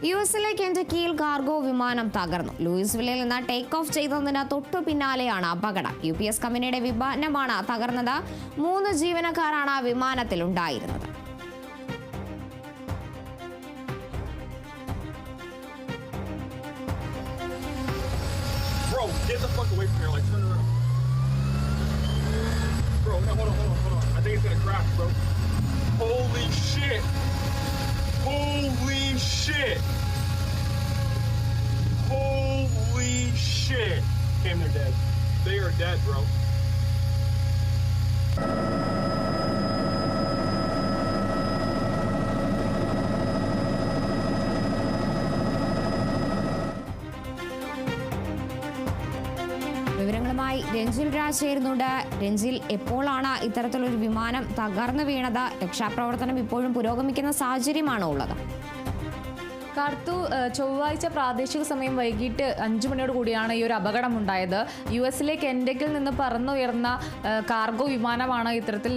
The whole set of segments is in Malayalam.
യുഎസിലെ കെന്റക്കിയിൽ കാർഗോ വിമാനം തകർന്നു. ലൂയിസ്വില്ലിൽ നിന്ന് ടേക്ക് ഓഫ് ചെയ്തതിന് തൊട്ടു പിന്നാലെയാണ് അപകടം. UPS കമ്പനിയുടെ വിമാനമാണ് തകർന്നത്. 3 ജീവനക്കാരാണ് വിമാനത്തിൽ ഉണ്ടായിരുന്നത്. Bro, get the fuck away from here, like turn around. Bro, no, hold on. I think it's gonna crash, bro. Holy shit. Holy shit. Holy shit. Damn, they're dead. They are dead, bro. വിവരങ്ങളുമായി രഞ്ജിൽ രാജ് ചേരുന്നുണ്ട്. രഞ്ജിൽ, എപ്പോഴാണ് ഇത്തരത്തിലൊരു വിമാനം തകർന്നു വീണത്? രക്ഷാപ്രവർത്തനം ഇപ്പോഴും പുരോഗമിക്കുന്ന സാഹചര്യമാണോ ഉള്ളത്? കാർത്തു, ചൊവ്വാഴ്ച പ്രാദേശിക സമയം വൈകിട്ട് 5 മണിയോട് കൂടിയാണ് ഈ ഒരു അപകടമുണ്ടായത്. യുഎസിലെ കെന്റക്കിൽ നിന്ന് പറന്നുയർന്ന കാർഗോ വിമാനമാണ് ഇത്തരത്തിൽ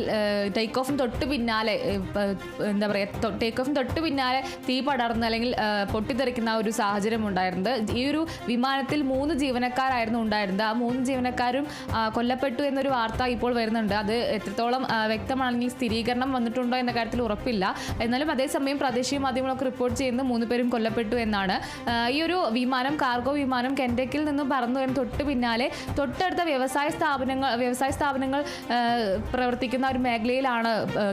ടേക്ക് ഓഫിന് തൊട്ട് പിന്നാലെ ടേക്ക് ഓഫിന് തൊട്ട് പിന്നാലെ തീ പടർന്ന് അല്ലെങ്കിൽ പൊട്ടിത്തെറിക്കുന്ന ഒരു സാഹചര്യം ഉണ്ടായിരുന്നത്. ഈ ഒരു വിമാനത്തിൽ 3 ജീവനക്കാരായിരുന്നു ഉണ്ടായിരുന്നത്. ആ 3 ജീവനക്കാരും കൊല്ലപ്പെട്ടു എന്നൊരു വാർത്ത ഇപ്പോൾ വരുന്നുണ്ട്. അത് എത്രത്തോളം വ്യക്തമാണെങ്കിൽ സ്ഥിരീകരണം വന്നിട്ടുണ്ടോ എന്ന കാര്യത്തിൽ ഉറപ്പില്ല. എന്നാലും അതേസമയം പ്രാദേശിക മാധ്യമങ്ങളൊക്കെ റിപ്പോർട്ട് ചെയ്യുന്ന 3 പേരും കൊല്ലപ്പെട്ടു എന്നാണ്. ഈ ഒരു വിമാനം, കാർഗോ വിമാനം കെന്റക്കിൽ നിന്ന് പറന്നു വരുന്ന തൊട്ട് പിന്നാലെ തൊട്ടടുത്ത വ്യവസായ സ്ഥാപനങ്ങൾ പ്രവർത്തിക്കുന്ന ഒരു മേഖലയിലാണ്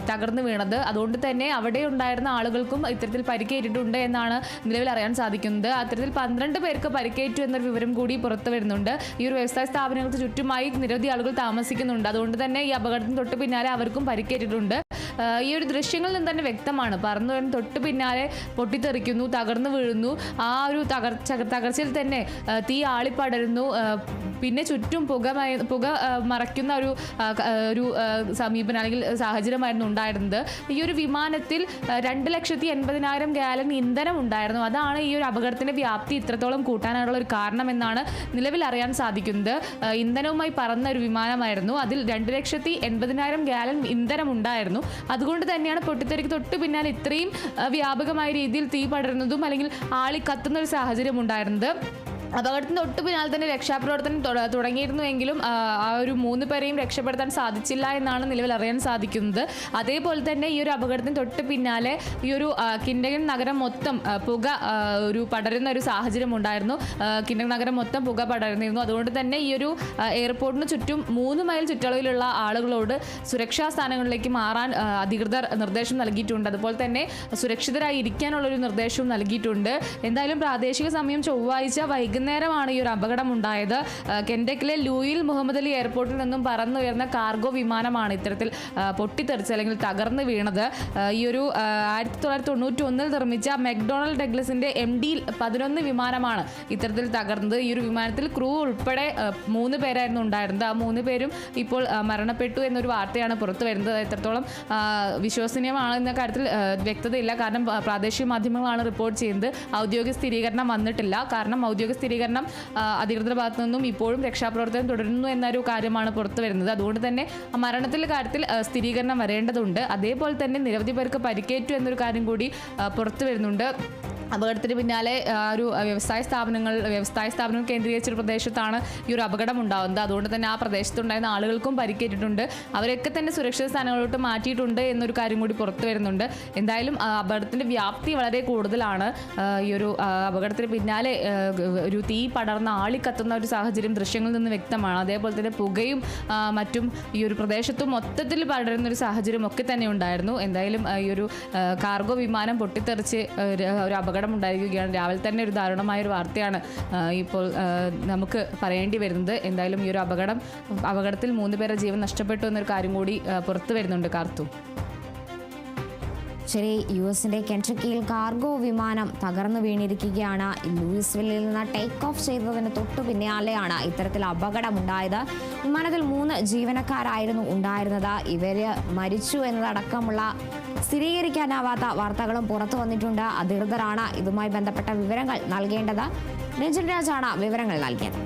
തകർന്നു വീണത്. അതുകൊണ്ട് തന്നെ അവിടെ ഉണ്ടായിരുന്ന ആളുകൾക്കും ഇത്തരത്തിൽ പരിക്കേറ്റിട്ടുണ്ട് എന്നാണ് നിലവിൽ അറിയാൻ സാധിക്കുന്നത്. അത്തരത്തിൽ 12 പേർക്ക് പരിക്കേറ്റു എന്നൊരു വിവരം കൂടി പുറത്തു വരുന്നുണ്ട്. ഈ ഒരു വ്യവസായ സ്ഥാപനങ്ങൾക്ക് ചുറ്റുമായി നിരവധി ആളുകൾ താമസിക്കുന്നുണ്ട്. അതുകൊണ്ട് തന്നെ ഈ അപകടത്തിന് തൊട്ട് പിന്നാലെ അവർക്കും പരിക്കേറ്റിട്ടുണ്ട്. ഈ ഒരു ദൃശ്യങ്ങളിൽ നിന്ന് തന്നെ വ്യക്തമാണ്. പറന്നു വരുന്ന തൊട്ട് പിന്നാലെ പൊട്ടിത്തെറിക്കുന്നു, തകർന്നു വീഴുന്നു. ആ ഒരു തകർച്ചയിൽ തന്നെ തീ ആളിപ്പടരുന്നു. പിന്നെ ചുറ്റും പുക മറയ്ക്കുന്ന ഒരു സമീപനം അല്ലെങ്കിൽ സാഹചര്യമായിരുന്നു ഉണ്ടായിരുന്നത്. ഈ ഒരു വിമാനത്തിൽ 2,80,000 ഗാലൻ ഇന്ധനം ഉണ്ടായിരുന്നു. അതാണ് ഈ ഒരു അപകടത്തിന്റെ വ്യാപ്തി ഇത്രത്തോളം കൂട്ടാനുള്ള ഒരു കാരണമെന്നാണ് നിലവിൽ അറിയാൻ സാധിക്കുന്നത്. ഇന്ധനവുമായി പറന്ന ഒരു വിമാനമായിരുന്നു. അതിൽ 2,80,000 ഗാലൻ ഇന്ധനം ഉണ്ടായിരുന്നു. അതുകൊണ്ട് തന്നെയാണ് പൊട്ടിത്തെറിക്ക് തൊട്ട് പിന്നാലെ ഇത്രയും വ്യാപകമായ രീതിയിൽ തീ പടരുന്നതും അല്ലെങ്കിൽ ആളി കത്തുന്ന ഒരു സാഹചര്യം ഉണ്ടായിരുന്നത്. അപകടത്തിന് തൊട്ട് പിന്നാലെ തന്നെ രക്ഷാപ്രവർത്തനം തുടങ്ങിയിരുന്നുവെങ്കിലും ആ ഒരു 3 പേരെയും രക്ഷപ്പെടുത്താൻ സാധിച്ചില്ല എന്നാണ് നിലവിൽ അറിയാൻ സാധിക്കുന്നത്. അതേപോലെ തന്നെ ഈ ഒരു അപകടത്തിന് തൊട്ട് പിന്നാലെ ഈ ഒരു കിൻഡഗൻ നഗരം മൊത്തം പുക പടരുന്ന ഒരു സാഹചര്യം ഉണ്ടായിരുന്നു. കിൻഡഗൻ നഗരം മൊത്തം പുക പടർന്നിരുന്നു. അതുകൊണ്ട് തന്നെ ഈ ഒരു എയർപോർട്ടിന് ചുറ്റും 3 മൈൽ ചുറ്റളവിലുള്ള ആളുകളോട് സുരക്ഷാ സ്ഥാനങ്ങളിലേക്ക് മാറാൻ അധികൃതർ നിർദ്ദേശം നൽകിയിട്ടുണ്ട്. അതുപോലെ തന്നെ സുരക്ഷിതരായി ഇരിക്കാനുള്ളൊരു നിർദ്ദേശവും നൽകിയിട്ടുണ്ട്. എന്തായാലും പ്രാദേശിക സമയം ചൊവ്വാഴ്ച വൈകുന്നേരമാണ് ഈ ഒരു അപകടം ഉണ്ടായത്. കെന്റക്കിലെ ലൂയിൽ മുഹമ്മദ് അലി എയർപോർട്ടിൽ നിന്നും പറന്നുയർന്ന കാർഗോ വിമാനമാണ് ഇത്തരത്തിൽ പൊട്ടിത്തെറിച്ച് അല്ലെങ്കിൽ തകർന്നു വീണത്. ഈ ഒരു 1991 നിർമ്മിച്ച മെക്ഡൊണാൾഡ് ഡഗ്ലസിന്റെ MD-11 വിമാനമാണ് ഇത്തരത്തിൽ തകർന്നത്. ഈ ഒരു വിമാനത്തിൽ ക്രൂ ഉൾപ്പെടെ 3 പേരായിരുന്നു ഉണ്ടായിരുന്നത്. ആ 3 പേരും ഇപ്പോൾ മരണപ്പെട്ടു എന്നൊരു വാർത്തയാണ് പുറത്തു വരുന്നത്. എത്രത്തോളം വിശ്വസനീയമാണ് എന്ന കാര്യത്തിൽ വ്യക്തതയില്ല. കാരണം പ്രാദേശിക മാധ്യമങ്ങളാണ് റിപ്പോർട്ട് ചെയ്യുന്നത്. ഔദ്യോഗിക സ്ഥിരീകരണം വന്നിട്ടില്ല. കാരണം ഔദ്യോഗിക സ്ഥിരീകരണം അധികൃതരുടെ ഭാഗത്തു നിന്നും ഇപ്പോഴും രക്ഷാപ്രവർത്തനം തുടരുന്നു എന്നൊരു കാര്യമാണ് പുറത്തു വരുന്നത്. അതുകൊണ്ട് തന്നെ മരണത്തിന്റെ കാര്യത്തിൽ സ്ഥിരീകരണം വരേണ്ടതുണ്ട്. അതേപോലെ തന്നെ നിരവധി പേർക്ക് പരിക്കേറ്റു എന്നൊരു കാര്യം കൂടി പുറത്തു വരുന്നുണ്ട്. അപകടത്തിന് പിന്നാലെ ഒരു വ്യവസായ സ്ഥാപനങ്ങൾ കേന്ദ്രീകരിച്ചൊരു പ്രദേശത്താണ് ഈ ഒരു അപകടം ഉണ്ടാകുന്നത്. അതുകൊണ്ട് തന്നെ ആ പ്രദേശത്തുണ്ടായിരുന്ന ആളുകൾക്കും പരിക്കേറ്റിട്ടുണ്ട്. അവരൊക്കെ തന്നെ സുരക്ഷിത സ്ഥാനങ്ങളിലോട്ട് മാറ്റിയിട്ടുണ്ട് എന്നൊരു കാര്യം കൂടി പുറത്തു വരുന്നുണ്ട്. എന്തായാലും അപകടത്തിന്റെ വ്യാപ്തി വളരെ കൂടുതലാണ്. ഈ ഒരു അപകടത്തിന് പിന്നാലെ ഒരു തീ പടർന്ന ആളിക്കത്തുന്ന ഒരു സാഹചര്യം ദൃശ്യങ്ങളിൽ നിന്ന് വ്യക്തമാണ്. അതേപോലെ തന്നെ പുകയും മറ്റും ഈ ഒരു പ്രദേശത്തും മൊത്തത്തിൽ പടരുന്ന ഒരു സാഹചര്യം ഒക്കെ തന്നെ ഉണ്ടായിരുന്നു. എന്തായാലും ഈ ഒരു കാർഗോ വിമാനം പൊട്ടിത്തെറിച്ച് ഒരു അപകടം ഉണ്ടായിരിക്കുകയാണ്. രാവിലെ തന്നെ ഒരു ദാരുണമായൊരു വാർത്തയാണ് ഇപ്പോൾ നമുക്ക് പറയേണ്ടി വരുന്നത്. എന്തായാലും ഈ ഒരു അപകടത്തിൽ 3 പേരുടെ ജീവൻ നഷ്ടപ്പെട്ടു എന്നൊരു കാര്യം കൂടി പുറത്തു വരുന്നുണ്ട്. കാർത്തു, ശരി, യുഎസിന്റെ കെന്റക്കിയിൽ കാർഗോ വിമാനം തകർന്നു വീണിരിക്കുകയാണ്. ലൂയിസ്വില്ലിൽ നിന്ന് ടേക്ക് ഓഫ് ചെയ്തതിന് തൊട്ടു പിന്നാലെയാണ് ഇത്തരത്തിൽ അപകടമുണ്ടായത്. വിമാനത്തിൽ 3 ജീവനക്കാരായിരുന്നു ഉണ്ടായിരുന്നത്. ഇവര് മരിച്ചു എന്നതടക്കമുള്ള സ്ഥിരീകരിക്കാനാവാത്ത വാർത്തകളും പുറത്തു വന്നിട്ടുണ്ട്. അധികൃതരാണ് ഇതുമായി ബന്ധപ്പെട്ട വിവരങ്ങൾ നൽകേണ്ടത്. രഞ്ജിൽ രാജാണ് വിവരങ്ങൾ നൽകിയത്.